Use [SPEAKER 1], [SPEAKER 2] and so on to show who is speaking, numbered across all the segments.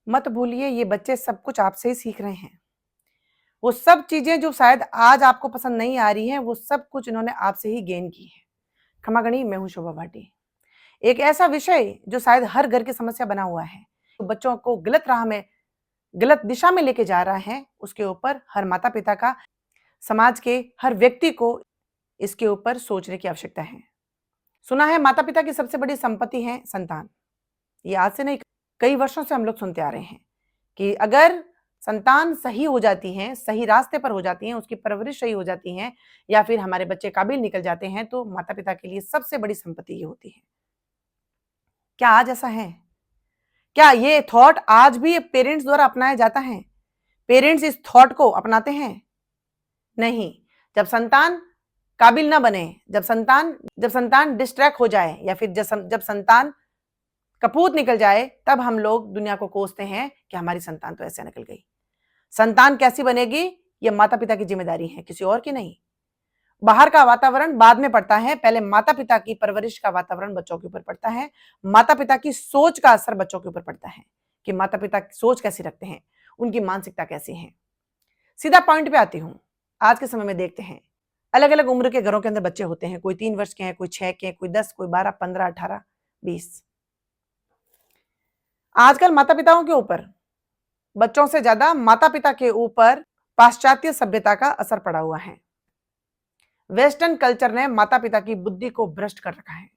[SPEAKER 1] मत भूलिए ये बच्चे सब कुछ आपसे ही सीख रहे हैं। वो सब चीजें जो शायद आज आपको पसंद नहीं आ रही हैं, वो सब कुछ इन्होंने आपसे ही गेन की है। खमागणी, मैं हूं शोभा भाटी। एक ऐसा विषय जो शायद हर घर की समस्या बना हुआ है, तो बच्चों को गलत दिशा में लेके जा रहा है, उसके ऊपर हर माता पिता का, समाज के हर व्यक्ति को इसके ऊपर सोचने की आवश्यकता है। सुना है माता पिता की सबसे बड़ी संपत्ति है संतान। ये आज से नहीं, कई वर्षों से हम लोग सुनते आ रहे हैं कि अगर संतान सही हो जाती है, सही रास्ते पर हो जाती है, उसकी परवरिश सही हो जाती है, या फिर हमारे बच्चे काबिल निकल जाते हैं, तो माता पिता के लिए सबसे बड़ी संपत्ति ये होती है। क्या आज ऐसा है? क्या ये थॉट आज भी पेरेंट्स द्वारा अपनाया जाता है? पेरेंट्स इस थॉट को अपनाते हैं? नहीं। जब संतान काबिल ना बने, जब संतान डिस्ट्रैक्ट हो जाए, या फिर जब संतान कपूत निकल जाए, तब हम लोग दुनिया को कोसते हैं कि हमारी संतान तो ऐसे निकल गई। संतान कैसी बनेगी, ये माता पिता की जिम्मेदारी है, किसी और की नहीं। बाहर का वातावरण बाद में पड़ता है, पहले माता पिता की परवरिश का वातावरण बच्चों के ऊपर पड़ता है। माता पिता की सोच का असर बच्चों के ऊपर पड़ता है कि माता पिता सोच कैसी रखते हैं, उनकी मानसिकता कैसी है। सीधा पॉइंट पे आती हूं। आज के समय में देखते हैं, अलग अलग उम्र के घरों के अंदर बच्चे होते हैं। कोई 3 वर्ष के हैं, कोई 6 के, कोई 10, कोई 12, 15, 18, 20। आजकल माता पिताओं के ऊपर, बच्चों से ज्यादा माता पिता के ऊपर पाश्चात्य सभ्यता का असर पड़ा हुआ है। वेस्टर्न कल्चर ने माता पिता की बुद्धि को भ्रष्ट कर रखा है।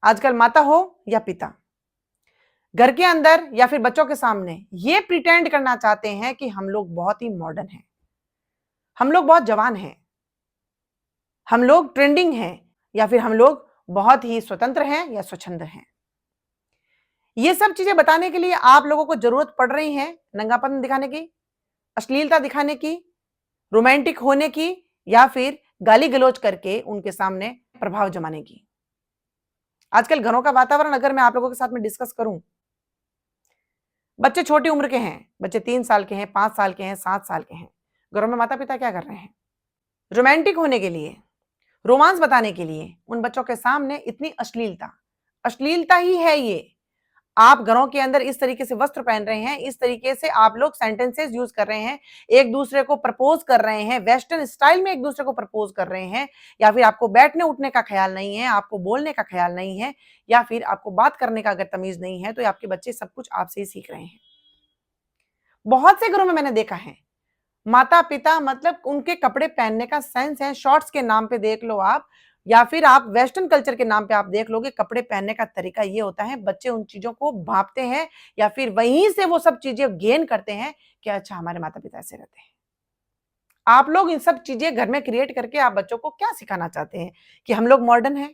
[SPEAKER 1] आजकल माता हो या पिता, घर के अंदर या फिर बच्चों के सामने ये प्रिटेंड करना चाहते हैं कि हम लोग बहुत ही मॉडर्न हैं, हम लोग बहुत जवान हैं, हम लोग ट्रेंडिंग हैं, या फिर हम लोग बहुत ही स्वतंत्र हैं या स्वच्छंद हैं। ये सब चीजें बताने के लिए आप लोगों को जरूरत पड़ रही है नंगापन दिखाने की, अश्लीलता दिखाने की, रोमांटिक होने की, या फिर गाली गलौज करके उनके सामने प्रभाव जमाने की। आजकल घरों का वातावरण अगर मैं आप लोगों के साथ में डिस्कस करूं, बच्चे छोटी उम्र के हैं, बच्चे 3 साल के हैं, 5 साल के हैं, 7 साल के हैं। घरों में माता पिता क्या कर रहे हैं? रोमांटिक होने के लिए, रोमांस बताने के लिए उन बच्चों के सामने इतनी अश्लीलता ही है ये। आप घरों के अंदर इस तरीके से वस्त्र पहन रहे हैं, इस तरीके से आप लोग सेंटेंसेस यूज कर रहे हैं, एक दूसरे को प्रपोज कर रहे हैं, वेस्टर्न स्टाइल में एक दूसरे को प्रपोज कर रहे हैं, या फिर आपको बैठने उठने का ख्याल नहीं है, आपको बोलने का ख्याल नहीं है, या फिर आपको बात करने का अगर तमीज नहीं है, तो आपके बच्चे सब कुछ आपसे ही सीख रहे हैं। बहुत से घरों में मैंने देखा है, माता पिता मतलब उनके कपड़े पहनने का सेंस है, शॉर्ट्स के नाम पे देख लो आप, या फिर आप वेस्टर्न कल्चर के नाम पे आप देख लोगे, कपड़े पहनने का तरीका ये होता है, बच्चे उन चीजों को भांपते हैं, या फिर वहीं से वो सब चीजें गेन करते हैं कि अच्छा हमारे माता पिता ऐसे रहते हैं। आप लोग इन सब चीजें घर में क्रिएट करके आप बच्चों को क्या सिखाना चाहते हैं कि हम लोग मॉडर्न हैं?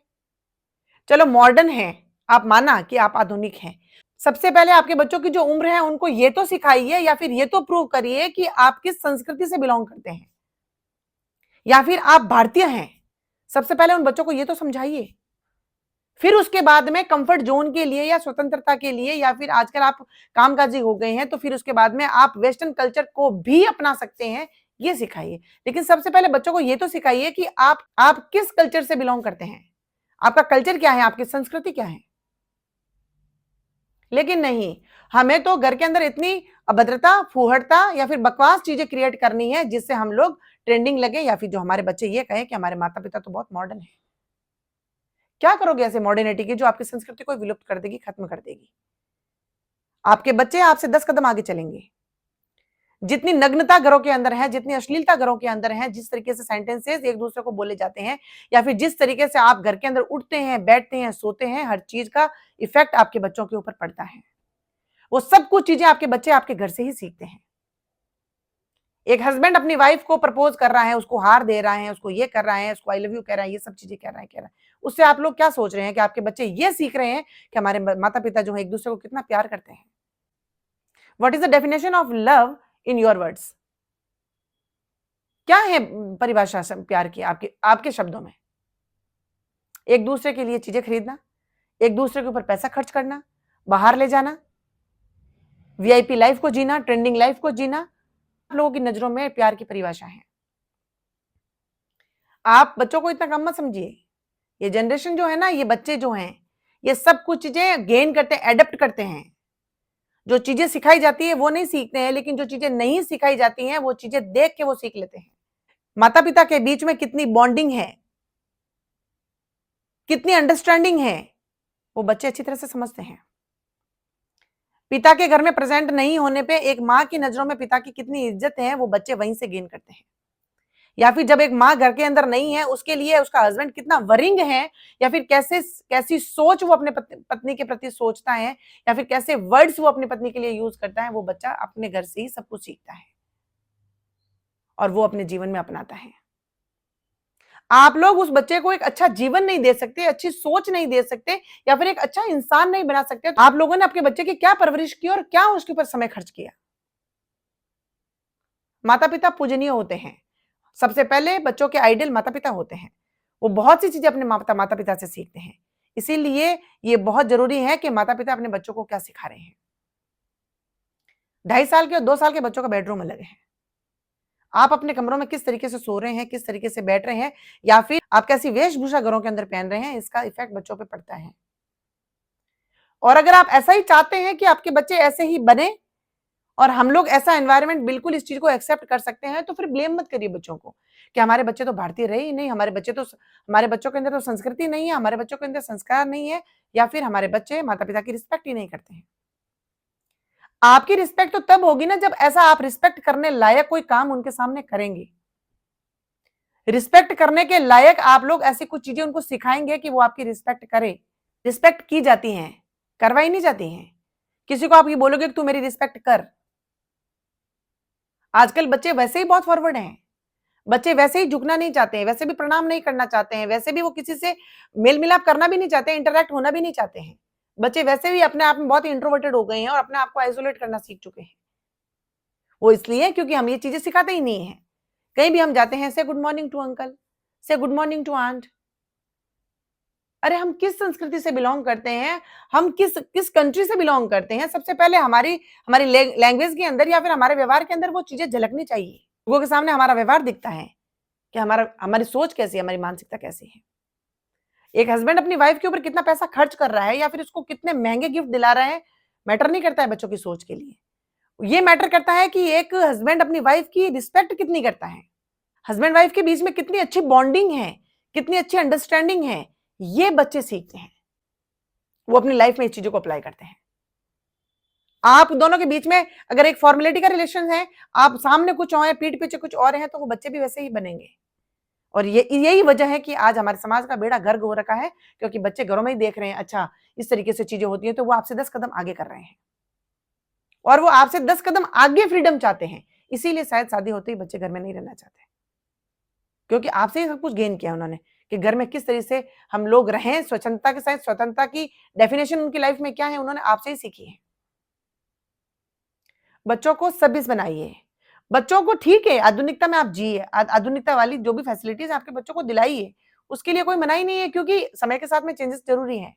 [SPEAKER 1] चलो मॉडर्न हैं, आप माना कि आप आधुनिक हैं, सबसे पहले आपके बच्चों की जो उम्र है उनको ये तो सिखाइए, या फिर ये तो प्रूव करिए कि आप किस संस्कृति से बिलोंग करते हैं, या फिर आप भारतीय हैं। सबसे पहले उन बच्चों को ये तो समझाइए, फिर उसके बाद में कंफर्ट जोन के लिए या स्वतंत्रता के लिए, या फिर आजकल आप कामकाजी हो गए हैं तो फिर उसके बाद में आप वेस्टर्न कल्चर को भी अपना सकते हैं, ये सिखाइए। लेकिन सबसे पहले बच्चों को ये तो सिखाइए कि आप किस कल्चर से बिलोंग करते हैं, आपका कल्चर क्या है, आपकी संस्कृति क्या है। लेकिन नहीं, हमें तो घर के अंदर इतनी अभद्रता, फूहड़ता या फिर बकवास चीजें क्रिएट करनी है जिससे हम लोग ट्रेंडिंग लगे, या फिर जो हमारे बच्चे ये कहें कि हमारे माता पिता तो बहुत मॉडर्न है। क्या करोगे ऐसे मॉडर्निटी की जो आपकी संस्कृति को विलुप्त कर देगी, खत्म कर देगी? आपके बच्चे आपसे 10 कदम आगे चलेंगे। जितनी नग्नता घरों के अंदर है, जितनी अश्लीलता घरों के अंदर है, जिस तरीके से सेंटेंसेस एक दूसरे को बोले जाते हैं, या फिर जिस तरीके से आप घर के अंदर उठते हैं, बैठते हैं, सोते हैं, हर चीज का इफेक्ट आपके बच्चों के ऊपर पड़ता है। वो सब कुछ चीजें आपके बच्चे आपके घर से ही सीखते हैं। एक हस्बैंड अपनी वाइफ को प्रपोज कर रहा है, उसको हार दे रहा है, उसको ये कर रहा है, उसको आई लव यू कह रहा है, ये सब चीजें कह रहा है, उससे आप लोग क्या सोच रहे हैं कि आपके बच्चे ये सीख रहे हैं कि हमारे माता पिता जो है एक दूसरे को कितना प्यार करते हैं। What is the definition of love in your words? क्या है परिभाषा प्यार की आपके आपके शब्दों में? एक दूसरे के लिए चीजें खरीदना, एक दूसरे के ऊपर पैसा खर्च करना, बाहर ले जाना, वीआईपी लाइफ को जीना, ट्रेंडिंग लाइफ को जीना, आप लोगों की नजरों में प्यार की परिभाषा है। आप बच्चों को इतना कम मत समझिए। ये जनरेशन जो है ना, ये बच्चे जो हैं, ये सब कुछ चीजें गेन करते हैं, एडप्ट करते हैं। जो चीजें सिखाई जाती है वो नहीं सीखते हैं, लेकिन जो चीजें नहीं सिखाई जाती हैं वो चीजें देख के वो सीख लेते हैं। माता पिता के बीच में कितनी बॉन्डिंग है, कितनी अंडरस्टैंडिंग है, वो बच्चे अच्छी तरह से समझते हैं। पिता के घर में प्रेजेंट नहीं होने पे एक माँ की नजरों में पिता की कितनी इज्जत है, वो बच्चे वहीं से गेन करते हैं। या फिर जब एक माँ घर के अंदर नहीं है, उसके लिए उसका हस्बैंड कितना वरिंग है, या फिर कैसी सोच वो अपने पत्नी के प्रति सोचता है, या फिर कैसे वर्ड्स वो अपनी पत्नी के लिए यूज करता है, वो बच्चा अपने घर से ही सब कुछ सीखता है और वो अपने जीवन में अपनाता है। आप लोग उस बच्चे को एक अच्छा जीवन नहीं दे सकते, अच्छी सोच नहीं दे सकते, या फिर एक अच्छा इंसान नहीं बना सकते। आप लोगों ने आपके बच्चे की क्या परवरिश की और क्या उसके ऊपर समय खर्च किया। माता पिता पूजनीय होते हैं। सबसे पहले बच्चों के आइडियल माता पिता होते हैं। वो बहुत सी चीजें अपने माता पिता से सीखते हैं। इसीलिए ये बहुत जरूरी है कि माता पिता अपने बच्चों को क्या सिखा रहे हैं। 2.5 साल के और 2 साल के बच्चों का बेडरूम अलग है। आप अपने कमरों में किस तरीके से सो रहे हैं, किस तरीके से बैठ रहे हैं, या फिर आप कैसी वेशभूषा घरों के अंदर पहन रहे हैं, इसका इफेक्ट बच्चों पे पड़ता है। और अगर आप ऐसा ही चाहते हैं कि आपके बच्चे ऐसे ही बने और हम लोग ऐसा एनवायरनमेंट बिल्कुल इस चीज को एक्सेप्ट कर सकते हैं, तो फिर ब्लेम मत करिए बच्चों को कि हमारे बच्चे तो भारतीय रहे ही नहीं, हमारे बच्चों के अंदर तो संस्कृति नहीं है, हमारे बच्चों के अंदर संस्कार नहीं है, या फिर हमारे बच्चे माता पिता की रिस्पेक्ट ही नहीं करते हैं। आपकी रिस्पेक्ट तो तब होगी ना जब ऐसा आप रिस्पेक्ट करने लायक कोई काम उनके सामने करेंगे। रिस्पेक्ट करने के लायक आप लोग ऐसी कुछ चीजें उनको सिखाएंगे कि वो आपकी रिस्पेक्ट करे। रिस्पेक्ट की जाती है, करवाई नहीं जाती है। किसी को आप ये बोलोगे कि तू मेरी रिस्पेक्ट कर। आजकल बच्चे वैसे ही बहुत फॉरवर्ड हैं। बच्चे वैसे ही झुकना नहीं चाहते हैं, वैसे भी प्रणाम नहीं करना चाहते हैं, वैसे भी वो किसी से मेल मिलाप करना भी नहीं चाहते हैं, इंटरैक्ट होना भी नहीं चाहते हैं। बच्चे वैसे भी अपने आप में बहुत इंट्रोवर्टेड हो गए हैं और अपने आप को आइसोलेट करना सीख चुके हैं। वो इसलिए क्योंकि हम ये चीजें सिखाते ही नहीं है। कहीं भी हम जाते हैं, से गुड मॉर्निंग टू अंकल, से गुड मॉर्निंग टू आंट। अरे हम किस संस्कृति से बिलोंग करते हैं, हम किस किस कंट्री से बिलोंग करते हैं, सबसे पहले हमारी हमारी लैंग्वेज के अंदर या फिर हमारे व्यवहार के अंदर वो चीजें झलकनी चाहिए। लोगों के सामने हमारा व्यवहार दिखता है कि हमारी सोच कैसी है, हमारी मानसिकता कैसी है। एक हस्बैंड अपनी वाइफ के ऊपर कितना पैसा खर्च कर रहा है या फिर उसको कितने महंगे गिफ्ट दिला रहा है, मैटर नहीं करता है बच्चों की सोच के लिए। ये मैटर करता है कि एक हस्बैंड अपनी वाइफ की रिस्पेक्ट कितनी करता है, हस्बैंड वाइफ के बीच में कितनी अच्छी बॉन्डिंग है, कितनी अच्छी अंडरस्टैंडिंग है। ये बच्चे सीखते हैं, वो अपनी लाइफ में इस चीजों को अप्लाई करते हैं। आप दोनों के बीच में अगर एक फॉर्मेलिटी का रिलेशन है, आप सामने कुछ और है, पीठ पीछे कुछ और है, तो वो बच्चे भी वैसे ही बनेंगे। और ये यही वजह है कि आज हमारे समाज का बेड़ा गर्क हो रखा है, क्योंकि बच्चे घरों में ही देख रहे हैं अच्छा इस तरीके से चीजें होती हैं, तो वो आपसे 10 कदम आगे कर रहे हैं और वो आपसे 10 कदम आगे फ्रीडम चाहते हैं। इसीलिए शायद शादी होते ही बच्चे घर में नहीं रहना चाहते, क्योंकि आपसे ही सब कुछ गेन किया उन्होंने कि घर में किस तरह से हम लोग रहें स्वच्छंदता के साथ। स्वतंत्रता की डेफिनेशन उनकी लाइफ में क्या है, उन्होंने आपसे ही सीखी है। बच्चों को सभ्य बनाइए, बच्चों को ठीक है आधुनिकता में आप जिए, आधुनिकता वाली जो भी फैसिलिटीज आपके बच्चों को दिलाइए, उसके लिए कोई मनाही नहीं है, क्योंकि समय के साथ में चेंजेस जरूरी है।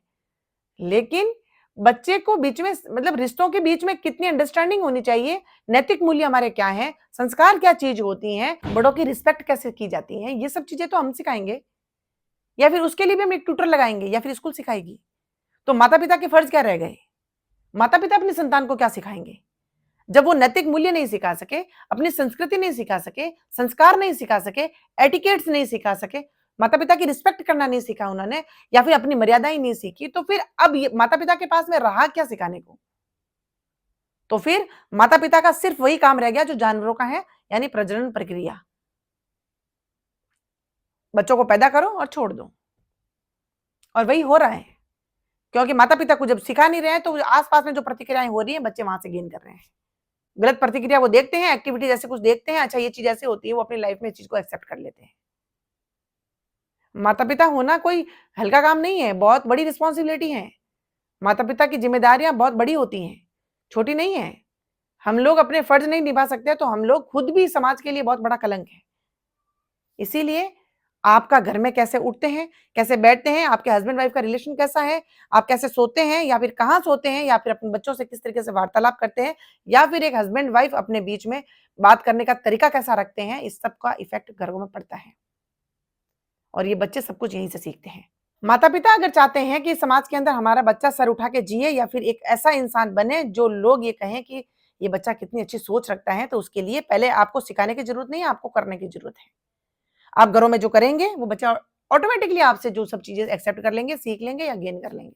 [SPEAKER 1] लेकिन बच्चे को बीच में मतलब रिश्तों के बीच में कितनी अंडरस्टैंडिंग होनी चाहिए, नैतिक मूल्य हमारे क्या है, संस्कार क्या चीज होती है, बड़ों की रिस्पेक्ट कैसे की जाती है, ये सब चीजें तो हम सिखाएंगे, या फिर उसके लिए भी हम एक ट्यूटर लगाएंगे, या फिर स्कूल सिखाएगी। तो माता पिता के फर्ज क्या रह गए? माता पिता अपनी संतान को क्या सिखाएंगे जब वो नैतिक मूल्य नहीं सिखा सके, अपनी संस्कृति नहीं सिखा सके, संस्कार नहीं सिखा सके, एटिकेट्स नहीं सिखा सके, माता पिता की रिस्पेक्ट करना नहीं सीखा उन्होंने, या फिर अपनी मर्यादाएं नहीं सीखी, तो फिर अब ये माता पिता के पास में रहा क्या सिखाने को? तो फिर माता पिता का सिर्फ वही काम रह गया जो जानवरों का है, यानी प्रजनन प्रक्रिया। बच्चों को पैदा करो और छोड़ दो, और वही हो रहा है, क्योंकि माता पिता को जब सिखा नहीं रहे हैं, तो आसपास में जो प्रतिक्रियाएं हो रही है बच्चे वहां से गेन कर रहे हैं। गलत प्रतिक्रिया वो देखते हैं, एक्टिविटी जैसे कुछ देखते हैं, अच्छा ये चीज ऐसे होती है, वो अपनी लाइफ में इस चीज को एक्सेप्ट कर लेते हैं। माता पिता होना कोई हल्का काम नहीं है, बहुत बड़ी रिस्पॉन्सिबिलिटी है। माता पिता की जिम्मेदारियां बहुत बड़ी होती हैं, छोटी नहीं है। हम लोग अपने फर्ज नहीं निभा सकते तो हम लोग खुद भी समाज के लिए बहुत बड़ा कलंक है। इसीलिए आपका घर में कैसे उठते हैं, कैसे बैठते हैं, आपके हस्बैंड वाइफ का रिलेशन कैसा है, आप कैसे सोते हैं या फिर कहाँ सोते हैं, या फिर अपने बच्चों से किस तरीके से वार्तालाप करते हैं, या फिर एक हस्बैंड वाइफ अपने बीच में बात करने का तरीका कैसा रखते हैं, इस सब का इफेक्ट घरों में पड़ता है और ये बच्चे सब कुछ यहीं से सीखते हैं। माता पिता अगर चाहते हैं कि समाज के अंदर हमारा बच्चा सर उठा के जिए या फिर एक ऐसा इंसान बने जो लोग ये कहें कि ये बच्चा कितनी अच्छी सोच रखता है, तो उसके लिए पहले आपको सिखाने की जरूरत नहीं है, आपको करने की जरूरत है। आप घरों में जो करेंगे वो बच्चा ऑटोमेटिकली आपसे जो सब चीजें एक्सेप्ट कर लेंगे, सीख लेंगे या गेन कर लेंगे।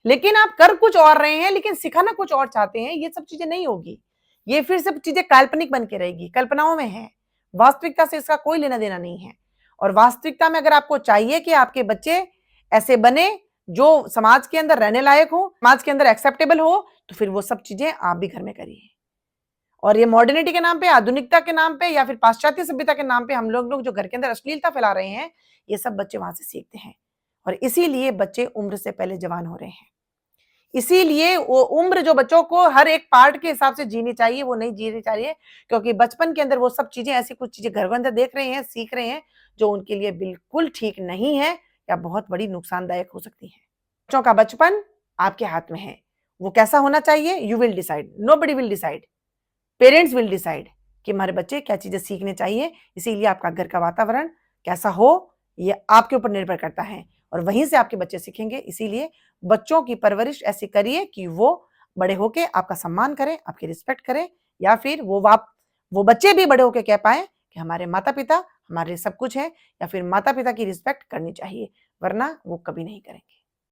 [SPEAKER 1] लेकिन आप कर कुछ और रहे हैं लेकिन सिखाना कुछ और चाहते हैं, ये सब चीजें नहीं होगी। ये फिर सब चीजें काल्पनिक बन के रहेगी, कल्पनाओं में है। वास्तविकता से इसका कोई लेना देना नहीं है। और वास्तविकता में अगर आपको चाहिए कि आपके बच्चे ऐसे बने जो समाज के अंदर रहने लायक हो, समाज के अंदर एक्सेप्टेबल हो, तो फिर वो सब चीजें आप भी घर में करिए। और ये मॉडर्निटी के नाम पे, आधुनिकता के नाम पे या फिर पाश्चात्य सभ्यता के नाम पे हम लोग जो घर के अंदर अश्लीलता फैला रहे हैं, ये सब बच्चे वहां से सीखते हैं। और इसीलिए बच्चे उम्र से पहले जवान हो रहे हैं। इसीलिए वो उम्र जो बच्चों को हर एक पार्ट के हिसाब से जीनी चाहिए, वो नहीं जीनी चाहिए, क्योंकि बचपन के अंदर वो सब चीजें, ऐसी कुछ चीजें घर के अंदर देख रहे हैं, सीख रहे हैं, जो उनके लिए बिल्कुल ठीक नहीं है या बहुत बड़ी नुकसानदायक हो सकती है। बच्चों का बचपन आपके हाथ में है। वो कैसा होना चाहिए, you will decide, nobody will decide, parents will decide कि हमारे बच्चे क्या चीजें सीखने चाहिए। इसीलिए आपका घर का वातावरण कैसा हो, ये आपके ऊपर निर्भर करता है और वहीं से आपके बच्चे सीखेंगे। इसीलिए बच्चों की परवरिश ऐसी करिए कि वो बड़े होके आपका सम्मान करें, आपकी रिस्पेक्ट करें, या फिर वो बच्चे भी बड़े होके कह पाए कि हमारे माता पिता हमारे सब कुछ है, या फिर माता पिता की रिस्पेक्ट करनी चाहिए, वरना वो कभी नहीं करेंगे।